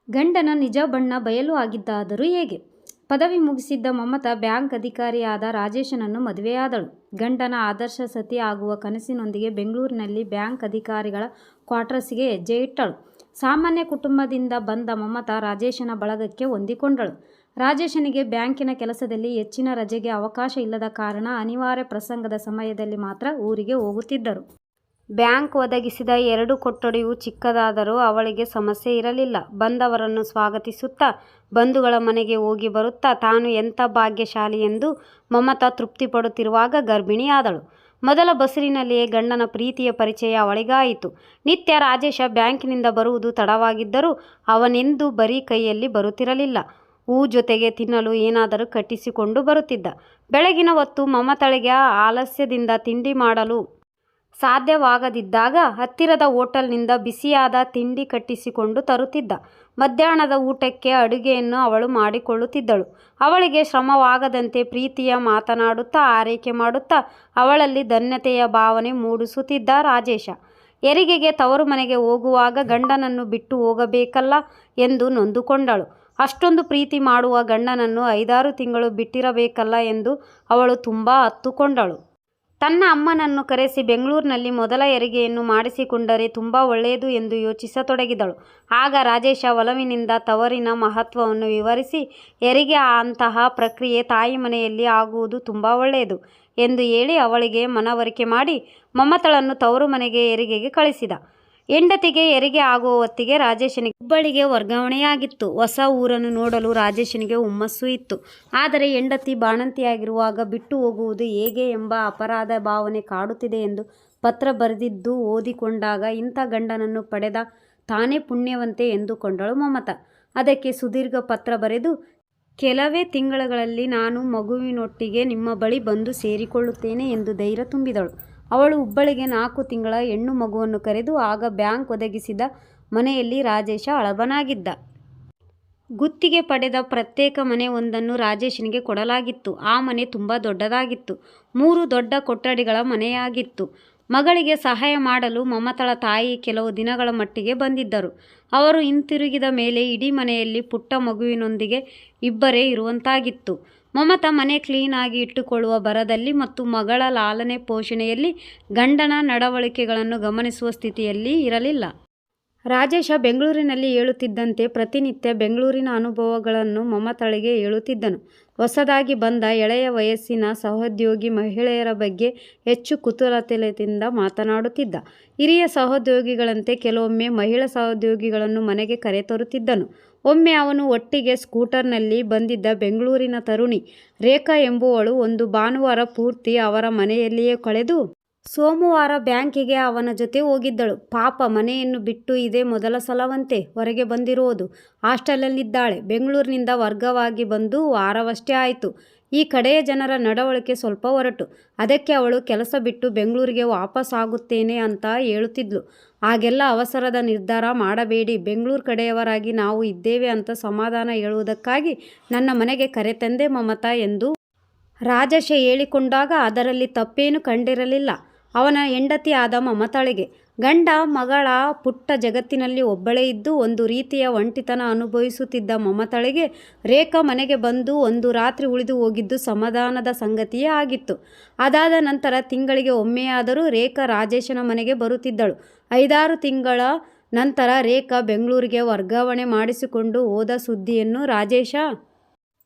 ಗಂಡನ ನಿಜ ಬಣ್ಣ ಬಯಲು ಆಗಿದ್ದಾದರೂ ಹೇಗೆ? ಪದವಿ ಮುಗಿಸಿದ್ದ ಮಮತಾ ಬ್ಯಾಂಕ್ ಅಧಿಕಾರಿಯಾದ ರಾಜೇಶನನ್ನು ಮದುವೆಯಾದಳು. ಗಂಡನ ಆದರ್ಶ ಸತಿ ಆಗುವ ಕನಸಿನೊಂದಿಗೆ ಬೆಂಗಳೂರಿನಲ್ಲಿ ಬ್ಯಾಂಕ್ ಅಧಿಕಾರಿಗಳ ಕ್ವಾರ್ಟರ್ಸ್ಗೆ ಹೆಜ್ಜೆ ಇಟ್ಟಳು. ಸಾಮಾನ್ಯ ಕುಟುಂಬದಿಂದ ಬಂದ ಮಮತಾ ರಾಜೇಶನ ಬಳಗಕ್ಕೆ ಹೊಂದಿಕೊಂಡಳು. ರಾಜೇಶನಿಗೆ ಬ್ಯಾಂಕಿನ ಕೆಲಸದಲ್ಲಿ ಹೆಚ್ಚಿನ ರಜೆಗೆ ಅವಕಾಶ ಇಲ್ಲದ ಕಾರಣ ಅನಿವಾರ್ಯ ಪ್ರಸಂಗದ ಸಮಯದಲ್ಲಿ ಮಾತ್ರ ಊರಿಗೆ ಹೋಗುತ್ತಿದ್ದರು. ಬ್ಯಾಂಕ್ ಒದಗಿಸಿದ 2 ಕೊಠಡಿಯೂ ಚಿಕ್ಕದಾದರೂ ಅವಳಿಗೆ ಸಮಸ್ಯೆ ಇರಲಿಲ್ಲ. ಬಂದವರನ್ನು ಸ್ವಾಗತಿಸುತ್ತಾ, ಬಂಧುಗಳ ಮನೆಗೆ ಹೋಗಿ ಬರುತ್ತಾ ತಾನು ಎಂಥ ಭಾಗ್ಯಶಾಲಿ ಎಂದು ಮಮತಾ ತೃಪ್ತಿಪಡುತ್ತಿರುವಾಗ ಗರ್ಭಿಣಿಯಾದಳು. ಮೊದಲ ಬಸುರಿನಲ್ಲಿಯೇ ಗಂಡನ ಪ್ರೀತಿಯ ಪರಿಚಯ ಅವಳಿಗಾಯಿತು. ನಿತ್ಯ ರಾಜೇಶ ಬ್ಯಾಂಕಿನಿಂದ ಬರುವುದು ತಡವಾಗಿದ್ದರೂ ಅವನೆಂದೂ ಬರೀ ಕೈಯಲ್ಲಿ ಬರುತ್ತಿರಲಿಲ್ಲ. ಜೊತೆಗೆ ತಿನ್ನಲು ಏನಾದರೂ ಕಟ್ಟಿಸಿಕೊಂಡು ಬರುತ್ತಿದ್ದ. ಬೆಳಗಿನ ಹೊತ್ತು ಮಮತಾಳಿಗೆ ಆಲಸ್ಯದಿಂದ ತಿಂಡಿ ಮಾಡಲು ಸಾಧ್ಯವಾಗದಿದ್ದಾಗ ಹತ್ತಿರದ ಹೋಟೆಲ್ನಿಂದ ಬಿಸಿಯಾದ ತಿಂಡಿ ಕಟ್ಟಿಸಿಕೊಂಡು ತರುತ್ತಿದ್ದ. ಮಧ್ಯಾಹ್ನದ ಊಟಕ್ಕೆ ಅಡುಗೆಯನ್ನು ಅವಳು ಮಾಡಿಕೊಳ್ಳುತ್ತಿದ್ದಳು. ಅವಳಿಗೆ ಶ್ರಮವಾಗದಂತೆ ಪ್ರೀತಿಯ ಮಾತನಾಡುತ್ತಾ ಆರೈಕೆ ಮಾಡುತ್ತಾ ಅವಳಲ್ಲಿ ಧನ್ಯತೆಯ ಭಾವನೆ ಮೂಡಿಸುತ್ತಿದ್ದ ರಾಜೇಶ. ಹೆರಿಗೆಗೆ ತವರು ಮನೆಗೆ ಹೋಗುವಾಗ ಗಂಡನನ್ನು ಬಿಟ್ಟು ಹೋಗಬೇಕಲ್ಲ ಎಂದು ನೊಂದುಕೊಂಡಳು. ಅಷ್ಟೊಂದು ಪ್ರೀತಿ ಮಾಡುವ ಗಂಡನನ್ನು 5-6 ತಿಂಗಳು ಬಿಟ್ಟಿರಬೇಕಲ್ಲ ಎಂದು ಅವಳು ತುಂಬ ಹತ್ತುಕೊಂಡಳು. ತನ್ನ ಅಮ್ಮನನ್ನು ಕರೆಸಿ ಬೆಂಗಳೂರಿನಲ್ಲಿ ಮೊದಲ ಹೆರಿಗೆಯನ್ನು ಮಾಡಿಸಿಕೊಂಡರೆ ತುಂಬ ಒಳ್ಳೆಯದು ಎಂದು ಯೋಚಿಸತೊಡಗಿದಳು. ಆಗ ರಾಜೇಶ ಒಲವಿನಿಂದ ತವರಿನ ಮಹತ್ವವನ್ನು ವಿವರಿಸಿ, ಹೆರಿಗೆ ಅಂತಹ ಪ್ರಕ್ರಿಯೆ ತಾಯಿ ಮನೆಯಲ್ಲಿ ಆಗುವುದು ತುಂಬ ಒಳ್ಳೆಯದು ಎಂದು ಹೇಳಿ ಅವಳಿಗೆ ಮನವರಿಕೆ ಮಾಡಿ ಮಮತಾಳನ್ನು ತವರು ಮನೆಗೆ ಹೆರಿಗೆಗೆ ಕಳಿಸಿದ. ಹೆಂಡತಿಗೆ ಹೆರಿಗೆ ಆಗುವ ಹೊತ್ತಿಗೆ ರಾಜೇಶನಿಗೆ ಹುಬ್ಬಳ್ಳಿಗೆ ವರ್ಗಾವಣೆಯಾಗಿತ್ತು. ಹೊಸ ಊರನ್ನು ನೋಡಲು ರಾಜೇಶನಿಗೆ ಹುಮ್ಮಸ್ಸು ಇತ್ತು. ಆದರೆ ಹೆಂಡತಿ ಬಾಣಂತಿಯಾಗಿರುವಾಗ ಬಿಟ್ಟು ಹೋಗುವುದು ಹೇಗೆ ಎಂಬ ಅಪರಾಧ ಭಾವನೆ ಕಾಡುತ್ತಿದೆ ಎಂದು ಪತ್ರ ಬರೆದಿದ್ದು ಓದಿಕೊಂಡಾಗ ಇಂಥ ಗಂಡನನ್ನು ಪಡೆದ ತಾನೇ ಪುಣ್ಯವಂತೆ ಎಂದುಕೊಂಡಳು ಮಮತಾ. ಅದಕ್ಕೆ ಸುದೀರ್ಘ ಪತ್ರ ಬರೆದು, ಕೆಲವೇ ತಿಂಗಳುಗಳಲ್ಲಿ ನಾನು ಮಗುವಿನೊಟ್ಟಿಗೆ ನಿಮ್ಮ ಬಳಿ ಬಂದು ಸೇರಿಕೊಳ್ಳುತ್ತೇನೆ ಎಂದು ಧೈರ್ಯ ತುಂಬಿದಳು. ಅವಳು ಹುಬ್ಬಳ್ಳಿಗೆ 4 ತಿಂಗಳ ಹೆಣ್ಣು ಮಗುವನ್ನು ಕರೆದು ಆಗ ಬ್ಯಾಂಕ್ ಒದಗಿಸಿದ ಮನೆಯಲ್ಲಿ ರಾಜೇಶ ಅಳಬನಾಗಿದ್ದ. ಗುತ್ತಿಗೆ ಪಡೆದ ಪ್ರತ್ಯೇಕ ಮನೆ ಒಂದನ್ನು ರಾಜೇಶನಿಗೆ ಕೊಡಲಾಗಿತ್ತು. ಆ ಮನೆ ತುಂಬ ದೊಡ್ಡದಾಗಿತ್ತು. 3 ದೊಡ್ಡ ಕೊಠಡಿಗಳ ಮನೆಯಾಗಿತ್ತು. ಮಗಳಿಗೆ ಸಹಾಯ ಮಾಡಲು ಮಮತಾಳ ತಾಯಿ ಕೆಲವು ದಿನಗಳ ಮಟ್ಟಿಗೆ ಬಂದಿದ್ದರು. ಅವರು ಹಿಂತಿರುಗಿದ ಮೇಲೆ ಇಡೀ ಮನೆಯಲ್ಲಿ ಪುಟ್ಟ ಮಗುವಿನೊಂದಿಗೆ ಇಬ್ಬರೇ ಇರುವಂತಾಗಿತ್ತು. ಮಮತಾ ಮನೆ ಕ್ಲೀನಾಗಿ ಇಟ್ಟುಕೊಳ್ಳುವ ಭರದಲ್ಲಿ ಮತ್ತು ಮಗಳ ಲಾಲನೆ ಪೋಷಣೆಯಲ್ಲಿ ಗಂಡನ ನಡವಳಿಕೆಗಳನ್ನು ಗಮನಿಸುವ ಸ್ಥಿತಿಯಲ್ಲಿ ಇರಲಿಲ್ಲ. ರಾಜೇಶ ಬೆಂಗಳೂರಿನಲ್ಲಿ ಹೇಳುತ್ತಿದ್ದಂತೆ ಪ್ರತಿನಿತ್ಯ ಬೆಂಗಳೂರಿನ ಅನುಭವಗಳನ್ನು ಮಮತಾಳಿಗೆ ಹೇಳುತ್ತಿದ್ದನು. ಹೊಸದಾಗಿ ಬಂದ ಎಳೆಯ ವಯಸ್ಸಿನ ಸಹೋದ್ಯೋಗಿ ಮಹಿಳೆಯರ ಬಗ್ಗೆ ಹೆಚ್ಚು ಕುತೂಹಲತೆಯಿಂದ ಮಾತನಾಡುತ್ತಿದ್ದ. ಹಿರಿಯ ಸಹೋದ್ಯೋಗಿಗಳಂತೆ ಕೆಲವೊಮ್ಮೆ ಮಹಿಳಾ ಸಹೋದ್ಯೋಗಿಗಳನ್ನು ಮನೆಗೆ ಕರೆತರುತ್ತಿದ್ದನು. ಒಮ್ಮೆ ಅವನು ಒಟ್ಟಿಗೆ ಸ್ಕೂಟರ್ನಲ್ಲಿ ಬಂದಿದ್ದ ಬೆಂಗಳೂರಿನ ತರುಣಿ ರೇಖಾ ಎಂಬುವಳು ಒಂದು ಭಾನುವಾರ ಪೂರ್ತಿ ಅವರ ಮನೆಯಲ್ಲಿಯೇ ಕಳೆದು ಸೋಮವಾರ ಬ್ಯಾಂಕಿಗೆ ಅವನ ಜೊತೆ ಹೋಗಿದ್ದಳು. ಪಾಪ, ಮನೆಯನ್ನು ಬಿಟ್ಟು ಇದೇ ಮೊದಲ ಸಲವಂತೆ ಹೊರಗೆ ಬಂದಿರುವುದು. ಹಾಸ್ಟೆಲ್ನಲ್ಲಿದ್ದಾಳೆ. ಬೆಂಗಳೂರಿನಿಂದ ವರ್ಗವಾಗಿ ಬಂದು ವಾರವಷ್ಟೇ ಆಯಿತು. ಈ ಕಡೆಯ ಜನರ ನಡವಳಿಕೆ ಸ್ವಲ್ಪ ಹೊರಟು. ಅದಕ್ಕೆ ಅವಳು ಕೆಲಸ ಬಿಟ್ಟು ಬೆಂಗಳೂರಿಗೆ ವಾಪಸ್ ಆಗುತ್ತೇನೆ ಅಂತ ಹೇಳುತ್ತಿದ್ಲು. ಹಾಗೆಲ್ಲ ಅವಸರದ ನಿರ್ಧಾರ ಮಾಡಬೇಡಿ, ಬೆಂಗಳೂರು ಕಡೆಯವರಾಗಿ ನಾವು ಇದ್ದೇವೆ ಅಂತ ಸಮಾಧಾನ ಹೇಳುವುದಕ್ಕಾಗಿ ನನ್ನ ಮನೆಗೆ ಕರೆತಂದೆ ಮಮತಾ ಎಂದು ರಾಜೇಶ ಹೇಳಿಕೊಂಡಾಗ ಅದರಲ್ಲಿ ತಪ್ಪೇನು ಕಂಡಿರಲಿಲ್ಲ ಅವನ ಹೆಂಡತಿ ಆದ ಮಮತಾಳಿಗೆ. ಗಂಡ ಮಗಳ ಪುಟ್ಟ ಜಗತ್ತಿನಲ್ಲಿ ಒಬ್ಬಳೇ ಇದ್ದು ಒಂದು ರೀತಿಯ ಒಂಟಿತನ ಅನುಭವಿಸುತ್ತಿದ್ದ ಮಮತಾಳಿಗೆ ರೇಖಾ ಮನೆಗೆ ಬಂದು ಒಂದು ರಾತ್ರಿ ಉಳಿದು ಹೋಗಿದ್ದು ಸಮಾಧಾನದ ಸಂಗತಿಯೇ ಆಗಿತ್ತು. ಅದಾದ ನಂತರ ತಿಂಗಳಿಗೆ ಒಮ್ಮೆಯಾದರೂ ರೇಖಾ ರಾಜೇಶನ ಮನೆಗೆ ಬರುತ್ತಿದ್ದಳು. 5-6 ತಿಂಗಳ ನಂತರ ರೇಖಾ ಬೆಂಗಳೂರಿಗೆ ವರ್ಗಾವಣೆ ಮಾಡಿಸಿಕೊಂಡು ಹೋದ ಸುದ್ದಿಯನ್ನು ರಾಜೇಶ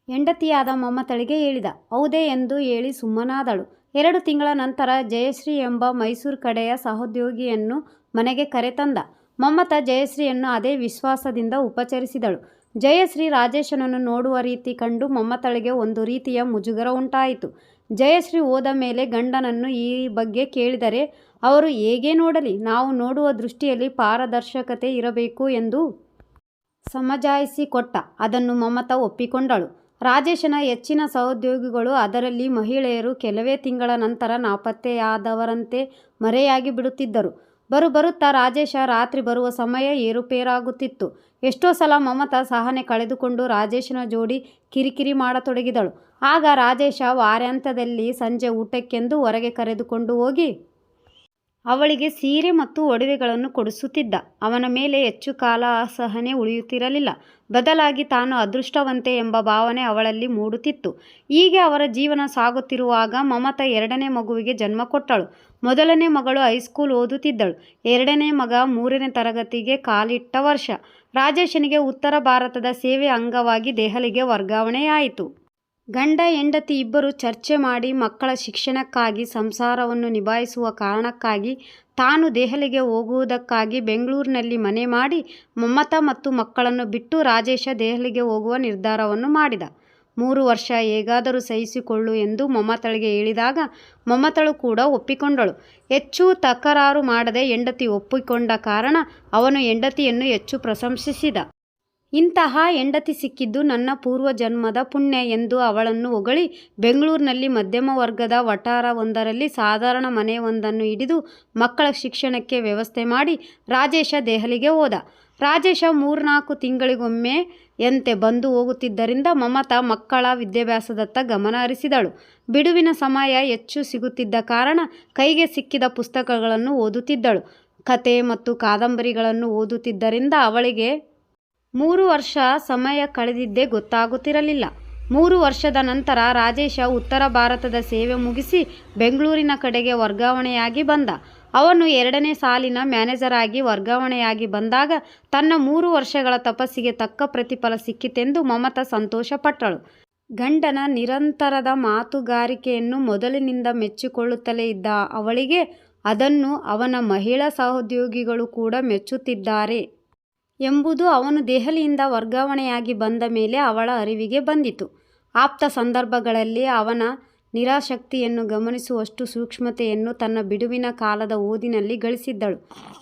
ಹೆಂಡತಿಯಾದ ಮಮತಾಳಿಗೆ ಹೇಳಿದ. ಹೌದೇ ಎಂದು ಹೇಳಿ ಸುಮ್ಮನಾದಳು. 2 ತಿಂಗಳ ನಂತರ ಜಯಶ್ರೀ ಎಂಬ ಮೈಸೂರು ಕಡೆಯ ಸಹೋದ್ಯೋಗಿಯನ್ನು ಮನೆಗೆ ಕರೆತಂದ. ಮಮತಾ ಜಯಶ್ರೀಯನ್ನು ಅದೇ ವಿಶ್ವಾಸದಿಂದ ಉಪಚರಿಸಿದಳು. ಜಯಶ್ರೀ ರಾಜೇಶನನ್ನು ನೋಡುವ ರೀತಿ ಕಂಡು ಮಮತಾಳಿಗೆ ಒಂದು ರೀತಿಯ ಮುಜುಗರ ಉಂಟಾಯಿತು. ಜಯಶ್ರೀ ಹೋದ ಮೇಲೆ ಗಂಡನನ್ನು ಈ ಬಗ್ಗೆ ಕೇಳಿದರೆ ಅವರು ಹೇಗೆ ನೋಡಲಿ, ನಾವು ನೋಡುವ ದೃಷ್ಟಿಯಲ್ಲಿ ಪಾರದರ್ಶಕತೆ ಇರಬೇಕು ಎಂದು ಸಮಜಾಯಿಸಿಕೊಟ್ಟ. ಅದನ್ನು ಮಮತಾ ಒಪ್ಪಿಕೊಂಡಳು. ರಾಜೇಶನ ಹೆಚ್ಚಿನ ಸಹೋದ್ಯೋಗಿಗಳು, ಅದರಲ್ಲಿ ಮಹಿಳೆಯರು, ಕೆಲವೇ ತಿಂಗಳ ನಂತರ ನಾಪತ್ತೆಯಾದವರಂತೆ ಮರೆಯಾಗಿ ಬಿಡುತ್ತಿದ್ದರು. ಬರುತ್ತಾ ರಾಜೇಶ ರಾತ್ರಿ ಬರುವ ಸಮಯ ಏರುಪೇರಾಗುತ್ತಿತ್ತು. ಎಷ್ಟೋ ಸಲ ಮಮತಾ ಸಹನೆ ಕಳೆದುಕೊಂಡು ರಾಜೇಶನ ಜೋಡಿ ಕಿರಿಕಿರಿ ಮಾಡತೊಡಗಿದಳು. ಆಗ ರಾಜೇಶ ವಾರಾಂತ್ಯದಲ್ಲಿ ಸಂಜೆ ಊಟಕ್ಕೆಂದು ಹೊರಗೆ ಕರೆದುಕೊಂಡು ಹೋಗಿ ಅವಳಿಗೆ ಸೀರೆ ಮತ್ತು ಒಡವೆಗಳನ್ನು ಕೊಡಿಸುತ್ತಿದ್ದ. ಅವನ ಮೇಲೆ ಹೆಚ್ಚು ಕಾಲ ಅಸಹನೆ ಉಳಿಯುತ್ತಿರಲಿಲ್ಲ. ಬದಲಾಗಿ ತಾನು ಅದೃಷ್ಟವಂತೆ ಎಂಬ ಭಾವನೆ ಅವಳಲ್ಲಿ ಮೂಡುತ್ತಿತ್ತು. ಹೀಗೆ ಅವರ ಜೀವನ ಸಾಗುತ್ತಿರುವಾಗ ಮಮತಾ 2ನೇ ಮಗುವಿಗೆ ಜನ್ಮ ಕೊಟ್ಟಳು. ಮೊದಲನೇ ಮಗಳು ಹೈಸ್ಕೂಲ್ ಓದುತ್ತಿದ್ದಳು. 2ನೇ ಮಗ 3ನೇ ತರಗತಿಗೆ ಕಾಲಿಟ್ಟ ವರ್ಷ. ರಾಜೇಶನಿಗೆ ಉತ್ತರ ಭಾರತದ ಸೇವೆ ಅಂಗವಾಗಿ ದೆಹಲಿಗೆ ವರ್ಗಾವಣೆಯಾಯಿತು. ಗಂಡ ಹೆಂಡತಿ ಇಬ್ಬರು ಚರ್ಚೆ ಮಾಡಿ ಮಕ್ಕಳ ಶಿಕ್ಷಣಕ್ಕಾಗಿ, ಸಂಸಾರವನ್ನು ನಿಭಾಯಿಸುವ ಕಾರಣಕ್ಕಾಗಿ ತಾನು ದೆಹಲಿಗೆ ಹೋಗುವುದಕ್ಕಾಗಿ ಬೆಂಗಳೂರಿನಲ್ಲಿ ಮನೆ ಮಾಡಿ ಮಮತಾ ಮತ್ತು ಮಕ್ಕಳನ್ನು ಬಿಟ್ಟು ರಾಜೇಶ ದೆಹಲಿಗೆ ಹೋಗುವ ನಿರ್ಧಾರವನ್ನು ಮಾಡಿದ. 3 ವರ್ಷ ಹೇಗಾದರೂ ಸಹಿಸಿಕೊಳ್ಳು ಎಂದು ಮಮತಾಳಿಗೆ ಹೇಳಿದಾಗ ಮಮತಾಳು ಕೂಡ ಒಪ್ಪಿಕೊಂಡಳು. ಹೆಚ್ಚು ತಕರಾರು ಮಾಡದೆ ಹೆಂಡತಿ ಒಪ್ಪಿಕೊಂಡ ಕಾರಣ ಅವನು ಹೆಂಡತಿಯನ್ನು ಹೆಚ್ಚು ಪ್ರಶಂಸಿಸಿದ. ಇಂತಹ ಹೆಂಡತಿ ಸಿಕ್ಕಿದ್ದು ನನ್ನ ಪೂರ್ವಜನ್ಮದ ಪುಣ್ಯ ಎಂದು ಅವಳನ್ನು ಹೊಗಳಿ ಬೆಂಗಳೂರಿನಲ್ಲಿ ಮಧ್ಯಮ ವರ್ಗದ ವಠಾರವೊಂದರಲ್ಲಿ ಸಾಧಾರಣ ಮನೆಯೊಂದನ್ನು ಹಿಡಿದು ಮಕ್ಕಳ ಶಿಕ್ಷಣಕ್ಕೆ ವ್ಯವಸ್ಥೆ ಮಾಡಿ ರಾಜೇಶ ದೆಹಲಿಗೆ ಹೋದ. ರಾಜೇಶ 3-4 ತಿಂಗಳಿಗೊಮ್ಮೆ ಯಂತೆ ಬಂದು ಹೋಗುತ್ತಿದ್ದರಿಂದ ಮಮತಾ ಮಕ್ಕಳ ವಿದ್ಯಾಭ್ಯಾಸದತ್ತ ಗಮನ ಹರಿಸಿದಳು. ಬಿಡುವಿನ ಸಮಯ ಹೆಚ್ಚು ಸಿಗುತ್ತಿದ್ದ ಕಾರಣ ಕೈಗೆ ಸಿಕ್ಕಿದ ಪುಸ್ತಕಗಳನ್ನು ಓದುತ್ತಿದ್ದಳು. ಕತೆ ಮತ್ತು ಕಾದಂಬರಿಗಳನ್ನು ಓದುತ್ತಿದ್ದರಿಂದ ಅವಳಿಗೆ 3 ವರ್ಷ ಸಮಯ ಕಳೆದಿದ್ದೇ ಗೊತ್ತಾಗುತ್ತಿರಲಿಲ್ಲ. 3 ವರ್ಷದ ನಂತರ ರಾಜೇಶ ಉತ್ತರ ಭಾರತದ ಸೇವೆ ಮುಗಿಸಿ ಬೆಂಗಳೂರಿನ ಕಡೆಗೆ ವರ್ಗಾವಣೆಯಾಗಿ ಬಂದ. ಅವನು 2ನೇ ಸಾಲಿನ ಮ್ಯಾನೇಜರ್ ಆಗಿ ವರ್ಗಾವಣೆಯಾಗಿ ಬಂದಾಗ ತನ್ನ 3 ವರ್ಷಗಳ ತಪಸ್ಸಿಗೆ ತಕ್ಕ ಪ್ರತಿಫಲ ಸಿಕ್ಕಿತೆಂದು ಮಮತಾ ಸಂತೋಷಪಟ್ಟಳು. ಗಂಡನ ನಿರಂತರದ ಮಾತುಗಾರಿಕೆಯನ್ನು ಮೊದಲಿನಿಂದ ಮೆಚ್ಚಿಕೊಳ್ಳುತ್ತಲೇ ಇದ್ದ ಅವಳಿಗೆ ಅದನ್ನು ಅವನ ಮಹಿಳಾ ಸಹೋದ್ಯೋಗಿಗಳು ಕೂಡ ಮೆಚ್ಚುತ್ತಿದ್ದಾರೆ ಎಂಬುದು ಅವನು ದೆಹಲಿಯಿಂದ ವರ್ಗಾವಣೆಯಾಗಿ ಬಂದ ಮೇಲೆ ಅವಳ ಅರಿವಿಗೆ ಬಂದಿತು. ಆಪ್ತ ಸಂದರ್ಭಗಳಲ್ಲಿ ಅವನ ನಿರಾಸಕ್ತಿಯನ್ನು ಗಮನಿಸುವಷ್ಟು ಸೂಕ್ಷ್ಮತೆಯನ್ನು ತನ್ನ ಬಿಡುವಿನ ಕಾಲದ ಓದಿನಲ್ಲಿ ಗಳಿಸಿದ್ದಳು.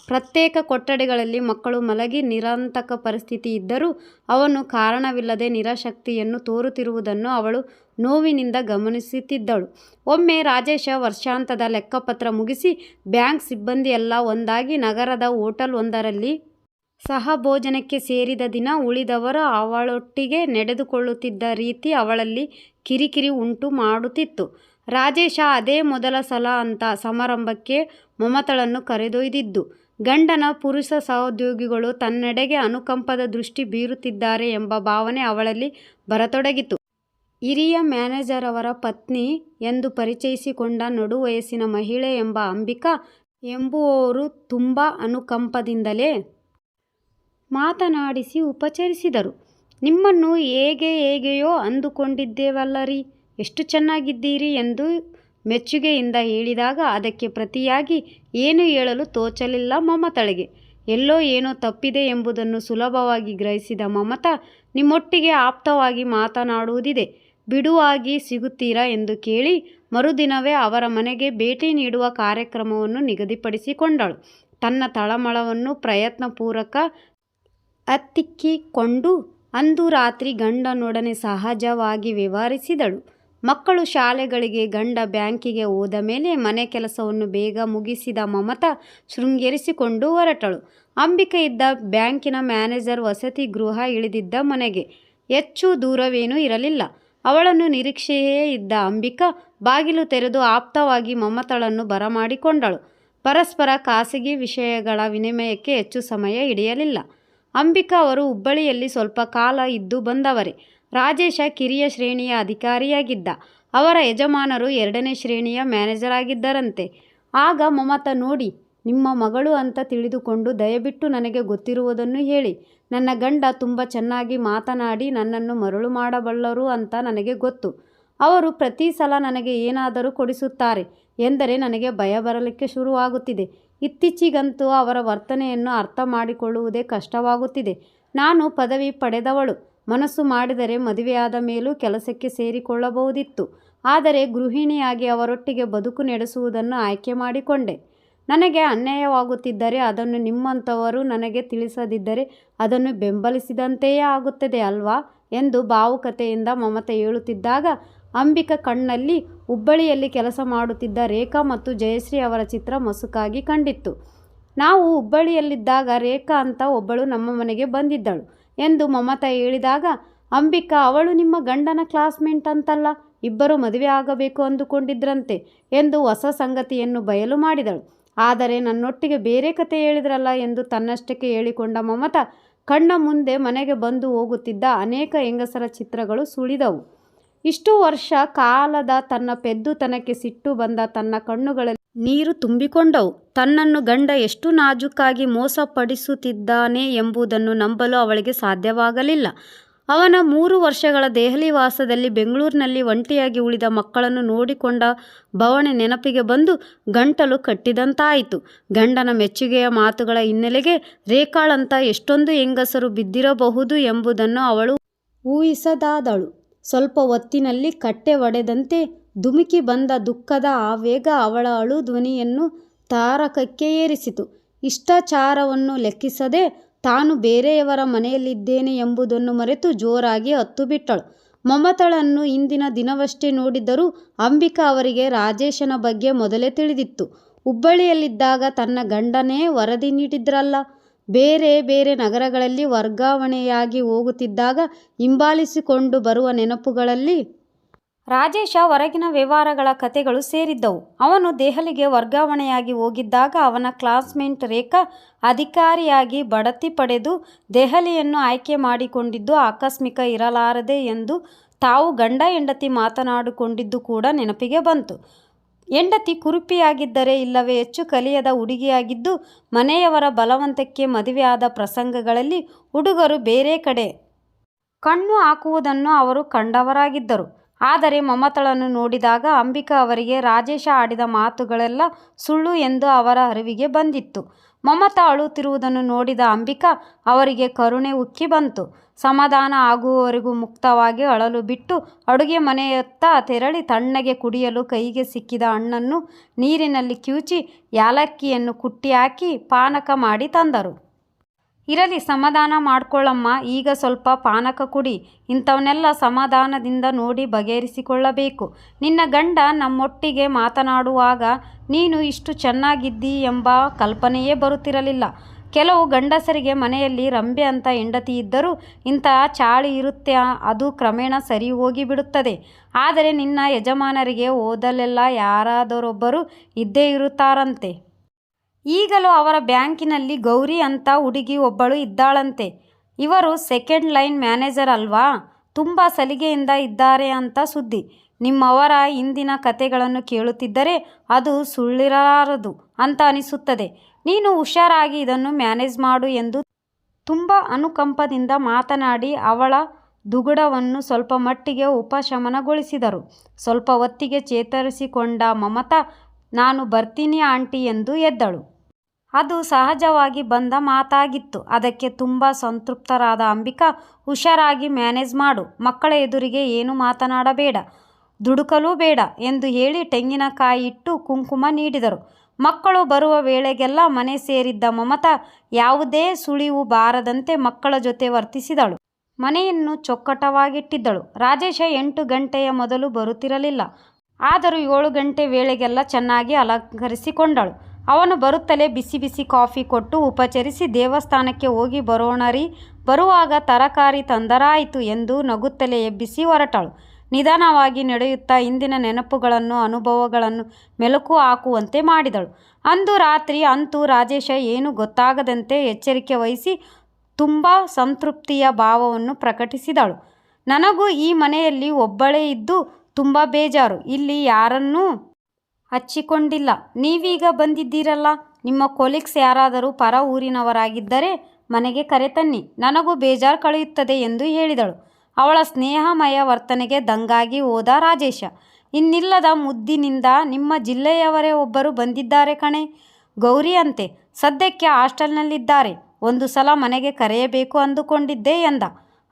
ಪ್ರತ್ಯೇಕ ಕೊಠಡಿಗಳಲ್ಲಿ ಮಕ್ಕಳು ಮಲಗಿ ನಿರಾತಂಕ ಪರಿಸ್ಥಿತಿ ಇದ್ದರೂ ಅವನು ಕಾರಣವಿಲ್ಲದೆ ನಿರಾಸಕ್ತಿಯನ್ನು ತೋರುತ್ತಿರುವುದನ್ನು ಅವಳು ನೋವಿನಿಂದ ಗಮನಿಸುತ್ತಿದ್ದಳು. ಒಮ್ಮೆ ರಾಜೇಶ ವರ್ಷಾಂತದ ಲೆಕ್ಕಪತ್ರ ಮುಗಿಸಿ ಬ್ಯಾಂಕ್ ಸಿಬ್ಬಂದಿಯೆಲ್ಲ ಒಂದಾಗಿ ನಗರದ ಹೋಟೆಲ್ ಒಂದರಲ್ಲಿ ಸಹಭೋಜನಕ್ಕೆ ಸೇರಿದ ದಿನ ಉಳಿದವರು ಅವಳೊಟ್ಟಿಗೆ ನಡೆದುಕೊಳ್ಳುತ್ತಿದ್ದ ರೀತಿ ಅವಳಲ್ಲಿ ಕಿರಿಕಿರಿ ಉಂಟು ಮಾಡುತ್ತಿತ್ತು. ರಾಜೇಶ ಅದೇ ಮೊದಲ ಸಲ ಅಂತ ಸಮಾರಂಭಕ್ಕೆ ಮಮತಾಳನ್ನು ಕರೆದೊಯ್ದಿದ್ದು. ಗಂಡನ ಪುರುಷ ಸಹೋದ್ಯೋಗಿಗಳು ತನ್ನೆಡೆಗೆ ಅನುಕಂಪದ ದೃಷ್ಟಿ ಬೀರುತ್ತಿದ್ದಾರೆ ಎಂಬ ಭಾವನೆ ಅವಳಲ್ಲಿ ಬರತೊಡಗಿತು. ಹಿರಿಯ ಮ್ಯಾನೇಜರ್ ಅವರ ಪತ್ನಿ ಎಂದು ಪರಿಚಯಿಸಿಕೊಂಡ ನಡು ವಯಸ್ಸಿನ ಮಹಿಳೆ ಎಂಬ ಅಂಬಿಕಾ ಎಂಬುವವರು ತುಂಬ ಅನುಕಂಪದಿಂದಲೇ ಮಾತನಾಡಿಸಿ ಉಪಚರಿಸಿದರು. ನಿಮ್ಮನ್ನು ಹೇಗೆಯೋ ಅಂದುಕೊಂಡಿದ್ದೇವಲ್ಲರಿ, ಎಷ್ಟು ಚೆನ್ನಾಗಿದ್ದೀರಿ ಎಂದು ಮೆಚ್ಚುಗೆಯಿಂದ ಹೇಳಿದಾಗ ಅದಕ್ಕೆ ಪ್ರತಿಯಾಗಿ ಏನು ಹೇಳಲು ತೋಚಲಿಲ್ಲ ಮಮತಾಳಿಗೆ. ಎಲ್ಲೋ ಏನೋ ತಪ್ಪಿದೆ ಎಂಬುದನ್ನು ಸುಲಭವಾಗಿ ಗ್ರಹಿಸಿದ ಮಮತಾ, ನಿಮ್ಮೊಟ್ಟಿಗೆ ಆಪ್ತವಾಗಿ ಮಾತನಾಡುವುದಿದೆ, ಬಿಡುವಾಗಿ ಸಿಗುತ್ತೀರಾ ಎಂದು ಕೇಳಿ ಮರುದಿನವೇ ಅವರ ಮನೆಗೆ ಭೇಟಿ ನೀಡುವ ಕಾರ್ಯಕ್ರಮವನ್ನು ನಿಗದಿಪಡಿಸಿಕೊಂಡಳು. ತನ್ನ ತಳಮಳವನ್ನು ಪ್ರಯತ್ನಪೂರ್ವಕ ಹತ್ತಿಕ್ಕಿಕೊಂಡು ಅಂದು ರಾತ್ರಿ ಗಂಡನೊಡನೆ ಸಹಜವಾಗಿ ವ್ಯವಹರಿಸಿದಳು. ಮಕ್ಕಳು ಶಾಲೆಗಳಿಗೆ, ಗಂಡ ಬ್ಯಾಂಕಿಗೆ ಹೋದ ಮೇಲೆ ಮನೆ ಕೆಲಸವನ್ನು ಬೇಗ ಮುಗಿಸಿದ ಮಮತಾ ಶೃಂಗರಿಸಿಕೊಂಡು ಹೊರಟಳು. ಅಂಬಿಕೆ ಇದ್ದ ಬ್ಯಾಂಕಿನ ಮ್ಯಾನೇಜರ್ ವಸತಿ ಗೃಹ ಇಳಿದಿದ್ದ ಮನೆಗೆ ಹೆಚ್ಚು ದೂರವೇನೂ ಇರಲಿಲ್ಲ. ಅವಳನ್ನು ನಿರೀಕ್ಷೆಯೇ ಇದ್ದ ಅಂಬಿಕಾ ಬಾಗಿಲು ತೆರೆದು ಆಪ್ತವಾಗಿ ಮಮತಾಳನ್ನು ಬರಮಾಡಿಕೊಂಡಳು. ಪರಸ್ಪರ ಖಾಸಗಿ ವಿಷಯಗಳ ವಿನಿಮಯಕ್ಕೆ ಹೆಚ್ಚು ಸಮಯ ಹಿಡಿಯಲಿಲ್ಲ. ಅಂಬಿಕಾ ಅವರು ಹುಬ್ಬಳ್ಳಿಯಲ್ಲಿ ಸ್ವಲ್ಪ ಕಾಲ ಇದ್ದು ಬಂದವರೇ. ರಾಜೇಶ ಕಿರಿಯ ಶ್ರೇಣಿಯ ಅಧಿಕಾರಿಯಾಗಿದ್ದ. ಅವರ ಯಜಮಾನರು 2ನೇ ಶ್ರೇಣಿಯ ಮ್ಯಾನೇಜರ್ ಆಗಿದ್ದರಂತೆ. ಆಗ ಮಮತಾ, ನೋಡಿ, ನಿಮ್ಮ ಮಗಳು ಅಂತ ತಿಳಿದುಕೊಂಡು ದಯವಿಟ್ಟು ನನಗೆ ಗೊತ್ತಿರುವುದನ್ನು ಹೇಳಿ. ನನ್ನ ಗಂಡ ತುಂಬ ಚೆನ್ನಾಗಿ ಮಾತನಾಡಿ ನನ್ನನ್ನು ಮರಳು ಮಾಡಬಲ್ಲರು ಅಂತ ನನಗೆ ಗೊತ್ತು. ಅವರು ಪ್ರತಿ ಸಲ ನನಗೆ ಏನಾದರೂ ಕೊಡಿಸುತ್ತಾರೆ ಎಂದರೆ ನನಗೆ ಭಯ ಬರಲಿಕ್ಕೆ ಶುರುವಾಗುತ್ತಿದೆ. ಇತ್ತೀಚೆಗಂತೂ ಅವರ ವರ್ತನೆಯನ್ನು ಅರ್ಥ ಮಾಡಿಕೊಳ್ಳುವುದೇ ಕಷ್ಟವಾಗುತ್ತಿದೆ. ನಾನು ಪದವಿ ಪಡೆದವಳು. ಮನಸ್ಸು ಮಾಡಿದರೆ ಮದುವೆಯಾದ ಮೇಲೂ ಕೆಲಸಕ್ಕೆ ಸೇರಿಕೊಳ್ಳಬಹುದಿತ್ತು. ಆದರೆ ಗೃಹಿಣಿಯಾಗಿ ಅವರೊಟ್ಟಿಗೆ ಬದುಕು ನಡೆಸುವುದನ್ನು ಆಯ್ಕೆ ಮಾಡಿಕೊಂಡೆ. ನನಗೆ ಅನ್ಯಾಯವಾಗುತ್ತಿದ್ದರೆ ಅದನ್ನು ನಿಮ್ಮಂಥವರು ನನಗೆ ತಿಳಿಸದಿದ್ದರೆ ಅದನ್ನು ಬೆಂಬಲಿಸಿದಂತೆಯೇ ಆಗುತ್ತದೆ ಅಲ್ವಾ ಎಂದು ಭಾವುಕತೆಯಿಂದ ಮಮತಾ ಹೇಳುತ್ತಿದ್ದಾಗ ಅಂಬಿಕಾ ಕಣ್ಣಲ್ಲಿ ಹುಬ್ಬಳ್ಳಿಯಲ್ಲಿ ಕೆಲಸ ಮಾಡುತ್ತಿದ್ದ ರೇಖಾ ಮತ್ತು ಜಯಶ್ರೀ ಅವರ ಚಿತ್ರ ಮಸುಕಾಗಿ ಕಂಡಿತ್ತು. ನಾವು ಹುಬ್ಬಳ್ಳಿಯಲ್ಲಿದ್ದಾಗ ರೇಖಾ ಅಂತ ಒಬ್ಬಳು ನಮ್ಮ ಮನೆಗೆ ಬಂದಿದ್ದಳು ಎಂದು ಮಮತಾ ಹೇಳಿದಾಗ ಅಂಬಿಕಾ, ಅವಳು ನಿಮ್ಮ ಗಂಡನ ಕ್ಲಾಸ್ಮೇಟ್ ಅಂತಲ್ಲ, ಇಬ್ಬರು ಮದುವೆ ಆಗಬೇಕು ಅಂದುಕೊಂಡಿದ್ರಂತೆ ಎಂದು ಹೊಸ ಸಂಗತಿಯನ್ನು ಬಯಲು ಮಾಡಿದಳು. ಆದರೆ ನನ್ನೊಟ್ಟಿಗೆ ಬೇರೆ ಕತೆ ಹೇಳಿದ್ರಲ್ಲ ಎಂದು ತನ್ನಷ್ಟಕ್ಕೆ ಹೇಳಿಕೊಂಡ ಮಮತಾ ಕಣ್ಣ ಮುಂದೆ ಮನೆಗೆ ಬಂದು ಹೋಗುತ್ತಿದ್ದ ಅನೇಕ ಹೆಂಗಸರ ಚಿತ್ರಗಳು ಸುಳಿದವು. ಇಷ್ಟು ವರ್ಷ ಕಾಲದ ತನ್ನ ಪೆದ್ದುತನಕ್ಕೆ ಸಿಟ್ಟು ಬಂದ ತನ್ನ ಕಣ್ಣುಗಳಲ್ಲಿ ನೀರು ತುಂಬಿಕೊಂಡವು. ತನ್ನನ್ನು ಗಂಡ ಎಷ್ಟು ನಾಜೂಕಾಗಿ ಮೋಸಪಡಿಸುತ್ತಿದ್ದಾನೆ ಎಂಬುದನ್ನು ನಂಬಲು ಅವಳಿಗೆ ಸಾಧ್ಯವಾಗಲಿಲ್ಲ. ಅವನ 3 ವರ್ಷಗಳ ದೆಹಲಿ ವಾಸದಲ್ಲಿ ಬೆಂಗಳೂರಿನಲ್ಲಿ ಒಂಟಿಯಾಗಿ ಉಳಿದ ಮಕ್ಕಳನ್ನು ನೋಡಿಕೊಂಡ ಬವಣೆ ನೆನಪಿಗೆ ಬಂದು ಗಂಟಲು ಕಟ್ಟಿದಂತಾಯಿತು. ಗಂಡನ ಮೆಚ್ಚುಗೆಯ ಮಾತುಗಳ ಹಿನ್ನೆಲೆಗೆ ರೇಖಾಳಂತ ಎಷ್ಟೊಂದು ಹೆಂಗಸರು ಬಿದ್ದಿರಬಹುದು ಎಂಬುದನ್ನು ಅವಳು ಊಹಿಸದಾದಳು. ಸ್ವಲ್ಪ ಹೊತ್ತಿನಲ್ಲಿ ಕಟ್ಟೆ ಒಡೆದಂತೆ ಧುಮುಕಿ ಬಂದ ದುಃಖದ ಆವೇಗ ಅವಳ ಅಳು ಧ್ವನಿಯನ್ನು ತಾರಕಕ್ಕೆ ಏರಿಸಿತು. ಇಷ್ಟಾಚಾರವನ್ನು ಲೆಕ್ಕಿಸದೆ ತಾನು ಬೇರೆಯವರ ಮನೆಯಲ್ಲಿದ್ದೇನೆ ಎಂಬುದನ್ನು ಮರೆತು ಜೋರಾಗಿ ಹತ್ತು ಬಿಟ್ಟಳು. ಮಮತಳನ್ನು ಇಂದಿನ ದಿನವಷ್ಟೇ ನೋಡಿದ್ದರೂ ಅಂಬಿಕಾ ಅವರಿಗೆ ರಾಜೇಶನ ಬಗ್ಗೆ ಮೊದಲೇ ತಿಳಿದಿತ್ತು. ಹುಬ್ಬಳ್ಳಿಯಲ್ಲಿದ್ದಾಗ ತನ್ನ ಗಂಡನೇ ವರದಿ ನೀಡಿದ್ರಲ್ಲ. ಬೇರೆ ಬೇರೆ ನಗರಗಳಲ್ಲಿ ವರ್ಗಾವಣೆಯಾಗಿ ಹೋಗುತ್ತಿದ್ದಾಗ ಹಿಂಬಾಲಿಸಿಕೊಂಡು ಬರುವ ನೆನಪುಗಳಲ್ಲಿ ರಾಜೇಶ ಹೊರಗಿನ ವ್ಯವಹಾರಗಳ ಕತೆಗಳು ಸೇರಿದ್ದವು. ಅವನು ದೆಹಲಿಗೆ ವರ್ಗಾವಣೆಯಾಗಿ ಹೋಗಿದ್ದಾಗ ಅವನ ಕ್ಲಾಸ್ಮೇಟ್ ರೇಖಾ ಅಧಿಕಾರಿಯಾಗಿ ಬಡ್ತಿ ಪಡೆದು ದೆಹಲಿಯನ್ನು ಆಯ್ಕೆ ಮಾಡಿಕೊಂಡಿದ್ದು ಆಕಸ್ಮಿಕ ಇರಲಾರದೆ ಎಂದು ತಾವು ಗಂಡ ಹೆಂಡತಿ ಮಾತನಾಡಿಕೊಂಡಿದ್ದು ಕೂಡ ನೆನಪಿಗೆ ಬಂತು. ಹೆಂಡತಿ ಕುರುಪಿಯಾಗಿದ್ದರೆ ಇಲ್ಲವೇ ಹೆಚ್ಚು ಕಲಿಯದ ಹುಡುಗಿಯಾಗಿದ್ದು ಮನೆಯವರ ಬಲವಂತಕ್ಕೆ ಮದುವೆಯಾದ ಪ್ರಸಂಗಗಳಲ್ಲಿ ಹುಡುಗರು ಬೇರೆ ಕಡೆ ಕಣ್ಣು ಹಾಕುವುದನ್ನು ಅವರು ಕಂಡವರಾಗಿದ್ದರು. ಆದರೆ ಮಮತಳನ್ನು ನೋಡಿದಾಗ ಅಂಬಿಕಾ ಅವರಿಗೆ ರಾಜೇಶ ಆಡಿದ ಮಾತುಗಳೆಲ್ಲ ಸುಳ್ಳು ಎಂದು ಅವರ ಅರಿವಿಗೆ ಬಂದಿತ್ತು. ಮಮತಾ ಅಳುತ್ತಿರುವುದನ್ನು ನೋಡಿದ ಅಂಬಿಕಾ ಅವರಿಗೆ ಕರುಣೆ ಉಕ್ಕಿ ಬಂತು. ಸಮಾಧಾನ ಆಗುವವರೆಗೂ ಮುಕ್ತವಾಗಿ ಅಳಲು ಬಿಟ್ಟು ಅಡುಗೆ ಮನೆಯತ್ತ ತೆರಳಿ ತಣ್ಣಗೆ ಕುಡಿಯಲು ಕೈಗೆ ಸಿಕ್ಕಿದ ಹಣ್ಣನ್ನು ನೀರಿನಲ್ಲಿ ಕಿವುಚಿ ಯಾಲಕ್ಕಿಯನ್ನು ಕುಟ್ಟಿ ಹಾಕಿ ಪಾನಕ ಮಾಡಿ ತಂದರು. ಇರಲಿ, ಸಮಾಧಾನ ಮಾಡ್ಕೊಳ್ಳಮ್ಮ, ಈಗ ಸ್ವಲ್ಪ ಪಾನಕ ಕುಡಿ. ಇಂಥವನ್ನೆಲ್ಲ ಸಮಾಧಾನದಿಂದ ನೋಡಿ ಬಗೆಹರಿಸಿಕೊಳ್ಳಬೇಕು. ನಿನ್ನ ಗಂಡ ನಮ್ಮೊಟ್ಟಿಗೆ ಮಾತನಾಡುವಾಗ ನೀನು ಇಷ್ಟು ಚೆನ್ನಾಗಿದ್ದಿ ಎಂಬ ಕಲ್ಪನೆಯೇ ಬರುತ್ತಿರಲಿಲ್ಲ. ಕೆಲವು ಗಂಡಸರಿಗೆ ಮನೆಯಲ್ಲಿ ರಂಬೆ ಅಂತ ಹೆಂಡತಿ ಇದ್ದರೂ ಇಂತಹ ಚಾಳಿ ಇರುತ್ತೆ, ಅದು ಕ್ರಮೇಣ ಸರಿ ಹೋಗಿ ಬಿಡುತ್ತದೆ. ಆದರೆ ನಿನ್ನ ಯಜಮಾನರಿಗೆ ಹೋದಲ್ಲೆಲ್ಲ ಯಾರಾದರೊಬ್ಬರು ಇದ್ದೇ ಇರುತ್ತಾರಂತೆ. ಈಗಲೂ ಅವರ ಬ್ಯಾಂಕಿನಲ್ಲಿ ಗೌರಿ ಅಂತ ಹುಡುಗಿ ಒಬ್ಬಳು ಇದ್ದಾಳಂತೆ. ಇವರು ಸೆಕೆಂಡ್ ಲೈನ್ ಮ್ಯಾನೇಜರ್ ಅಲ್ವಾ? ತುಂಬ ಸಲಿಗೆಯಿಂದ ಇದ್ದಾರೆ ಅಂತ ಸುದ್ದಿ. ನಿಮ್ಮವರ ಹಿಂದಿನ ಕತೆಗಳನ್ನು ಕೇಳುತ್ತಿದ್ದರೆ ಅದು ಸುಳ್ಳಿರಲಾರದು ಅಂತ ಅನಿಸುತ್ತದೆ. ನೀನು ಹುಷಾರಾಗಿ ಇದನ್ನು ಮ್ಯಾನೇಜ್ ಮಾಡು ಎಂದು ತುಂಬ ಅನುಕಂಪದಿಂದ ಮಾತನಾಡಿ ಅವಳ ದುಗುಡವನ್ನು ಸ್ವಲ್ಪ ಮಟ್ಟಿಗೆ ಉಪಶಮನಗೊಳಿಸಿದರು. ಸ್ವಲ್ಪ ಹೊತ್ತಿಗೆ ಚೇತರಿಸಿಕೊಂಡ ಮಮತಾ, ನಾನು ಬರ್ತೀನಿ ಆಂಟಿ ಎಂದು ಎದ್ದಳು. ಅದು ಸಹಜವಾಗಿ ಬಂದ ಮಾತಾಗಿತ್ತು. ಅದಕ್ಕೆ ತುಂಬ ಸಂತೃಪ್ತರಾದ ಅಂಬಿಕಾ, ಹುಷಾರಾಗಿ ಮ್ಯಾನೇಜ್ ಮಾಡು, ಮಕ್ಕಳ ಎದುರಿಗೆ ಏನು ಮಾತನಾಡಬೇಡ, ದುಡುಕಲೂ ಬೇಡ ಎಂದು ಹೇಳಿ ತೆಂಗಿನಕಾಯಿ ಇಟ್ಟು ಕುಂಕುಮ ನೀಡಿದರು. ಮಕ್ಕಳು ಬರುವ ವೇಳೆಗೆಲ್ಲ ಮನೆ ಸೇರಿದ್ದ ಮಮತಾ ಯಾವುದೇ ಸುಳಿವು ಬಾರದಂತೆ ಮಕ್ಕಳ ಜೊತೆ ವರ್ತಿಸಿದಳು. ಮನೆಯನ್ನು ಚೊಕ್ಕಟವಾಗಿಟ್ಟಿದ್ದಳು. ರಾಜೇಶ 8 ಗಂಟೆಯ ಮೊದಲು ಬರುತ್ತಿರಲಿಲ್ಲ. ಆದರೂ 7 ಗಂಟೆ ವೇಳೆಗೆಲ್ಲ ಚೆನ್ನಾಗಿ ಅಲಂಕರಿಸಿಕೊಂಡಳು. ಅವನು ಬರುತ್ತಲೇ ಬಿಸಿ ಬಿಸಿ ಕಾಫಿ ಕೊಟ್ಟು ಉಪಚರಿಸಿ, ದೇವಸ್ಥಾನಕ್ಕೆ ಹೋಗಿ ಬರೋಣರಿ, ಬರುವಾಗ ತರಕಾರಿ ತಂದರಾಯಿತು ಎಂದು ನಗುತ್ತಲೇ ಎಬ್ಬಿಸಿ ಹೊರಟಳು. ನಿಧಾನವಾಗಿ ನಡೆಯುತ್ತಾ ಹಿಂದಿನ ನೆನಪುಗಳನ್ನು ಅನುಭವಗಳನ್ನು ಮೆಲುಕು ಹಾಕುವಂತೆ ಮಾಡಿದಳು. ಅಂದು ರಾತ್ರಿ ಅಂತೂ ರಾಜೇಶ ಏನು ಗೊತ್ತಾಗದಂತೆ ಎಚ್ಚರಿಕೆ ವಹಿಸಿ ತುಂಬ ಸಂತೃಪ್ತಿಯ ಭಾವವನ್ನು ಪ್ರಕಟಿಸಿದಳು. ನನಗೂ ಈ ಮನೆಯಲ್ಲಿ ಒಬ್ಬಳೇ ಇದ್ದು ತುಂಬ ಬೇಜಾರು. ಇಲ್ಲಿ ಯಾರನ್ನೂ ಹಚ್ಚಿಕೊಂಡಿಲ್ಲ. ನೀವೀಗ ಬಂದಿದ್ದೀರಲ್ಲ, ನಿಮ್ಮ ಕೊಲೀಗ್ಸ್ ಯಾರಾದರೂ ಪರ ಊರಿನವರಾಗಿದ್ದರೆ ಮನೆಗೆ ಕರೆತನ್ನಿ, ನನಗೂ ಬೇಜಾರು ಕಳೆಯುತ್ತದೆ ಎಂದು ಹೇಳಿದಳು. ಅವಳ ಸ್ನೇಹಮಯ ವರ್ತನೆಗೆ ದಂಗಾಗಿ ಹೋದ ರಾಜೇಶ, ಇನ್ನಿಲ್ಲದ ಮುದ್ದಿನಿಂದ, ನಿಮ್ಮ ಜಿಲ್ಲೆಯವರೇ ಒಬ್ಬರು ಬಂದಿದ್ದಾರೆ ಕಣೆ, ಗೌರಿ ಅಂತೆ, ಸದ್ಯಕ್ಕೆ ಹಾಸ್ಟೆಲ್ನಲ್ಲಿದ್ದಾರೆ, ಒಂದು ಸಲ ಮನೆಗೆ ಕರೆಯಬೇಕು ಅಂದುಕೊಂಡಿದ್ದೆ ಎಂದ.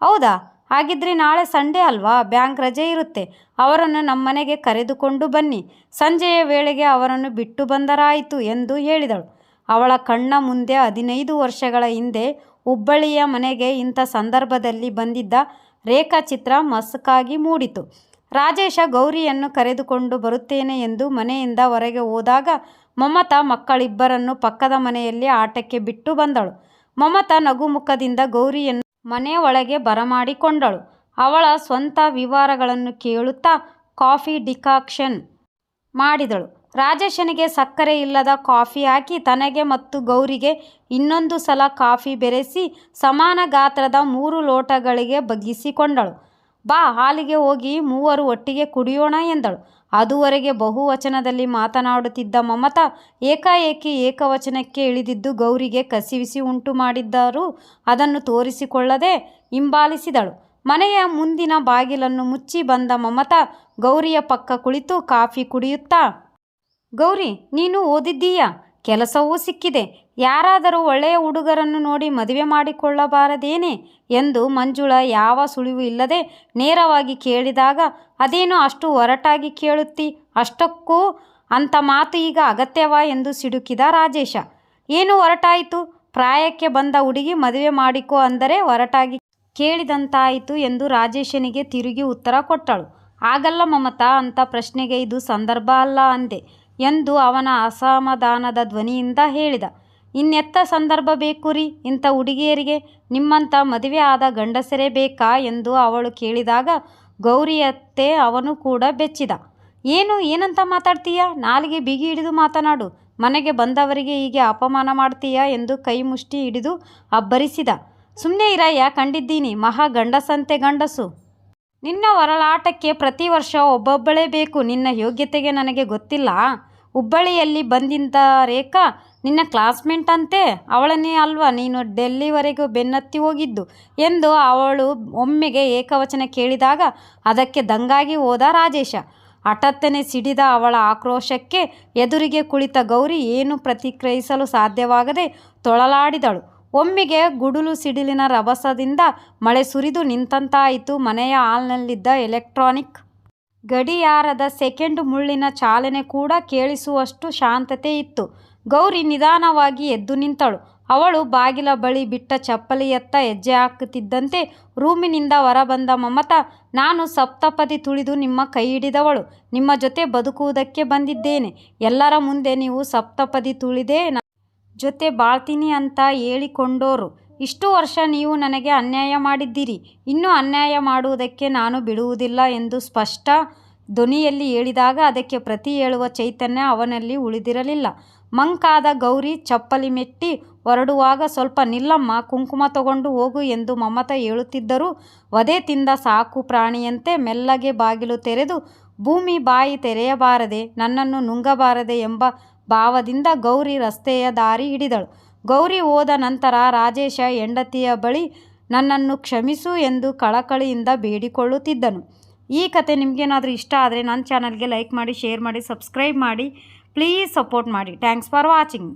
ಹೌದಾ? ಹಾಗಿದ್ರೆ ನಾಳೆ ಸಂಡೇ ಅಲ್ವಾ, ಬ್ಯಾಂಕ್ ರಜೆ ಇರುತ್ತೆ, ಅವರನ್ನು ನಮ್ಮನೆಗೆ ಕರೆದುಕೊಂಡು ಬನ್ನಿ, ಸಂಜೆಯ ವೇಳೆಗೆ ಅವರನ್ನು ಬಿಟ್ಟು ಬಂದರಾಯಿತು ಎಂದು ಹೇಳಿದಳು. ಅವಳ ಕಣ್ಣ ಮುಂದೆ 15 ವರ್ಷಗಳ ಹಿಂದೆ ಹುಬ್ಬಳ್ಳಿಯ ಮನೆಗೆ ಇಂಥ ಸಂದರ್ಭದಲ್ಲಿ ಬಂದಿದ್ದ ರೇಖಾಚಿತ್ರ ಮಸಕಾಗಿ ಮೂಡಿತು. ರಾಜೇಶ ಗೌರಿಯನ್ನು ಕರೆದುಕೊಂಡು ಬರುತ್ತೇನೆ ಎಂದು ಮನೆಯಿಂದ ಹೊರಗೆ ಹೋದಾಗ ಮಮತಾ ಮಕ್ಕಳಿಬ್ಬರನ್ನು ಪಕ್ಕದ ಮನೆಯಲ್ಲಿ ಆಟಕ್ಕೆ ಬಿಟ್ಟು ಬಂದಳು. ಮಮತಾ ನಗುಮುಖದಿಂದ ಗೌರಿಯನ್ನು ಮನೆ ಒಳಗೆ ಬರಮಾಡಿಕೊಂಡಳು. ಅವಳ ಸ್ವಂತ ವಿವರಗಳನ್ನು ಕೇಳುತ್ತಾ ಕಾಫಿ ಡಿಕಾಕ್ಷನ್ ಮಾಡಿದಳು. ರಾಜೇಶನಿಗೆ ಸಕ್ಕರೆ ಇಲ್ಲದ ಕಾಫಿ ಹಾಕಿ ತನಗೆ ಮತ್ತು ಗೌರಿಗೆ ಇನ್ನೊಂದು ಸಲ ಕಾಫಿ ಬೆರೆಸಿ ಸಮಾನ ಗಾತ್ರದ 3 ಲೋಟಗಳಿಗೆ ಬಗ್ಗಿಸಿಕೊಂಡಳು. ಬಾ, ಹಾಲಿಗೆ ಹೋಗಿ ಮೂವರು ಒಟ್ಟಿಗೆ ಕುಡಿಯೋಣ ಎಂದಳು. ಅದುವರೆಗೆ ಬಹುವಚನದಲ್ಲಿ ಮಾತನಾಡುತ್ತಿದ್ದ ಮಮತಾ ಏಕಾಏಕಿ ಏಕವಚನಕ್ಕೆ ಇಳಿದಿದ್ದು ಗೌರಿಗೆ ಕಸಿವಿಸಿ ಉಂಟು ಮಾಡಿದ್ದರೂ ಅದನ್ನು ತೋರಿಸಿಕೊಳ್ಳದೆ ಹಿಂಬಾಲಿಸಿದಳು. ಮನೆಯ ಮುಂದಿನ ಬಾಗಿಲನ್ನು ಮುಚ್ಚಿ ಬಂದ ಮಮತಾ ಗೌರಿಯ ಪಕ್ಕ ಕುಳಿತು ಕಾಫಿ ಕುಡಿಯುತ್ತಾ, ಗೌರಿ, ನೀನು ಓದಿದ್ದೀಯಾ? ಕೆಲಸವೂ ಸಿಕ್ಕಿದೆ. ಯಾರಾದರೂ ಒಳ್ಳೆಯ ಹುಡುಗರನ್ನು ನೋಡಿ ಮದುವೆ ಮಾಡಿಕೊಳ್ಳಬಾರದೇನೆ ಎಂದು ಮಂಜುಳಾ ಯಾವ ಸುಳಿವು ಇಲ್ಲದೆ ನೇರವಾಗಿ ಕೇಳಿದಾಗ, ಅದೇನೋ ಅಷ್ಟು ಒರಟಾಗಿ ಕೇಳುತ್ತಿ, ಅಷ್ಟಕ್ಕೂ ಅಂಥ ಮಾತು ಈಗ ಅಗತ್ಯವಾ ಎಂದು ಸಿಡುಕಿದ ರಾಜೇಶ. ಏನು ಒರಟಾಯಿತು? ಪ್ರಾಯಕ್ಕೆ ಬಂದ ಹುಡುಗಿ ಮದುವೆ ಮಾಡಿಕೊ ಅಂದರೆ ಒರಟಾಗಿ ಕೇಳಿದಂತಾಯಿತು ಎಂದು ರಾಜೇಶನಿಗೆ ತಿರುಗಿ ಉತ್ತರ ಕೊಟ್ಟಳು. ಆಗಲ್ಲ ಮಮತಾ, ಅಂಥ ಪ್ರಶ್ನೆಗೆ ಇದು ಸಂದರ್ಭ ಅಲ್ಲ ಅಂದೆ ಎಂದು ಅವನ ಅಸಮಾಧಾನದ ಧ್ವನಿಯಿಂದ ಹೇಳಿದ. ಇನ್ನೆತ್ತ ಸಂದರ್ಭ ಬೇಕು ರೀ ಇಂಥ ಹುಡುಗಿಯರಿಗೆ? ನಿಮ್ಮಂಥ ಮದುವೆ ಆದ ಗಂಡಸರೇ ಬೇಕಾ ಎಂದು ಅವಳು ಕೇಳಿದಾಗ ಗೌರಿಯತ್ತೆ ಅವನು ಕೂಡ ಬೆಚ್ಚಿದ. ಏನಂತ ಮಾತಾಡ್ತೀಯಾ? ನಾಲಿಗೆ ಬಿಗಿ ಹಿಡಿದು ಮಾತನಾಡು. ಮನೆಗೆ ಬಂದವರಿಗೆ ಹೀಗೆ ಅಪಮಾನ ಮಾಡ್ತೀಯಾ ಎಂದು ಕೈ ಮುಷ್ಟಿ ಹಿಡಿದು ಅಬ್ಬರಿಸಿದ. ಸುಮ್ಮನೆ ಇರಯ್ಯ, ಕಂಡಿದ್ದೀನಿ, ಮಹಾ ಗಂಡಸಂತೆ ಗಂಡಸು. ನಿನ್ನ ಹೊರಳಾಟಕ್ಕೆ ಪ್ರತಿ ವರ್ಷ ಒಬ್ಬೊಬ್ಬಳೇ ಬೇಕು. ನಿನ್ನ ಯೋಗ್ಯತೆಗೆ ನನಗೆ ಗೊತ್ತಿಲ್ಲ. ಹುಬ್ಬಳ್ಳಿಯಲ್ಲಿ ಬಂದಿದ್ದ ರೇಖಾ ನಿನ್ನ ಕ್ಲಾಸ್ಮೇಟ್ ಅಂತೆ, ಅವಳನ್ನೇ ಅಲ್ವಾ ನೀನು ಡೆಲ್ಲಿವರೆಗೂ ಬೆನ್ನತ್ತಿ ಹೋಗಿದ್ದು ಎಂದು ಅವಳು ಒಮ್ಮೆಗೆ ಏಕವಚನ ಕೇಳಿದಾಗ ಅದಕ್ಕೆ ದಂಗಾಗಿ ಹೋದ ರಾಜೇಶ. ಹಠಾತ್ತನೆ ಸಿಡಿದ ಅವಳ ಆಕ್ರೋಶಕ್ಕೆ ಎದುರಿಗೆ ಕುಳಿತ ಗೌರಿ ಏನು ಪ್ರತಿಕ್ರಿಯಿಸಲು ಸಾಧ್ಯವಾಗದೆ ತೊಳಲಾಡಿದಳು. ಒಮ್ಮೆಗೆ ಗುಡುಲು ಸಿಡಿಲಿನ ರಭಸದಿಂದ ಮಳೆ ಸುರಿದು ನಿಂತಂತಾಯಿತು. ಮನೆಯ ಹಾಲ್ನಲ್ಲಿದ್ದ ಎಲೆಕ್ಟ್ರಾನಿಕ್ ಗಡಿಯಾರದ ಸೆಕೆಂಡ್ ಮುಳ್ಳಿನ ಚಾಲನೆ ಕೂಡ ಕೇಳಿಸುವಷ್ಟು ಶಾಂತತೆ ಇತ್ತು. ಗೌರಿ ನಿಧಾನವಾಗಿ ಎದ್ದು ನಿಂತಳು. ಅವಳು ಬಾಗಿಲ ಬಳಿ ಬಿಟ್ಟ ಚಪ್ಪಲಿಯತ್ತ ಹೆಜ್ಜೆ ಹಾಕುತ್ತಿದ್ದಂತೆ ರೂಮಿನಿಂದ ಹೊರಬಂದ ಮಮತಾ, ನಾನು ಸಪ್ತಪದಿ ತುಳಿದು ನಿಮ್ಮ ಕೈ ಹಿಡಿದವಳು. ನಿಮ್ಮ ಜೊತೆ ಬದುಕುವುದಕ್ಕೆ ಬಂದಿದ್ದೇನೆ. ಎಲ್ಲರ ಮುಂದೆ ನೀವು ಸಪ್ತಪದಿ ತುಳಿದೇ ಜೊತೆ ಬಾಳ್ತೀನಿ ಅಂತ ಹೇಳಿಕೊಂಡೋರು. ಇಷ್ಟು ವರ್ಷ ನೀವು ನನಗೆ ಅನ್ಯಾಯ ಮಾಡಿದ್ದೀರಿ. ಇನ್ನೂ ಅನ್ಯಾಯ ಮಾಡುವುದಕ್ಕೆ ನಾನು ಬಿಡುವುದಿಲ್ಲ ಎಂದು ಸ್ಪಷ್ಟ ಧ್ವನಿಯಲ್ಲಿ ಹೇಳಿದಾಗ ಅದಕ್ಕೆ ಪ್ರತಿ ಹೇಳುವ ಚೈತನ್ಯ ಅವನಲ್ಲಿ ಉಳಿದಿರಲಿಲ್ಲ. ಮಂಕಾದ ಗೌರಿ ಚಪ್ಪಲಿ ಮೆಟ್ಟಿ ಹೊರಡುವಾಗ, ಸ್ವಲ್ಪ ನಿಲ್ಲಮ್ಮ, ಕುಂಕುಮ ತಗೊಂಡು ಹೋಗು ಎಂದು ಮಮತಾ ಹೇಳುತ್ತಿದ್ದರೂ ವಧೆ ತಿಂದ ಸಾಕು ಪ್ರಾಣಿಯಂತೆ ಮೆಲ್ಲಗೆ ಬಾಗಿಲು ತೆರೆದು, ಭೂಮಿ ಬಾಯಿ ತೆರೆಯಬಾರದೆ, ನನ್ನನ್ನು ನುಂಗಬಾರದೆ ಎಂಬ ಭಾವದಿಂದ ಗೌರಿ ರಸ್ತೆಯ ದಾರಿ ಹಿಡಿದಳು. ಗೌರಿ ಹೋದ ನಂತರ ರಾಜೇಶ ಹೆಂಡತಿಯ ಬಳಿ ನನ್ನನ್ನು ಕ್ಷಮಿಸು ಎಂದು ಕಳಕಳಿಯಿಂದ ಬೇಡಿಕೊಳ್ಳುತ್ತಿದ್ದನು. ಈ ಕತೆ ನಿಮಗೇನಾದರೂ ಇಷ್ಟ ಆದರೆ ನನ್ನ ಚಾನಲ್ಗೆ ಲೈಕ್ ಮಾಡಿ, ಶೇರ್ ಮಾಡಿ, ಸಬ್ಸ್ಕ್ರೈಬ್ ಮಾಡಿ, ಪ್ಲೀಸ್ ಸಪೋರ್ಟ್ ಮಾಡಿ. Thanks for watching.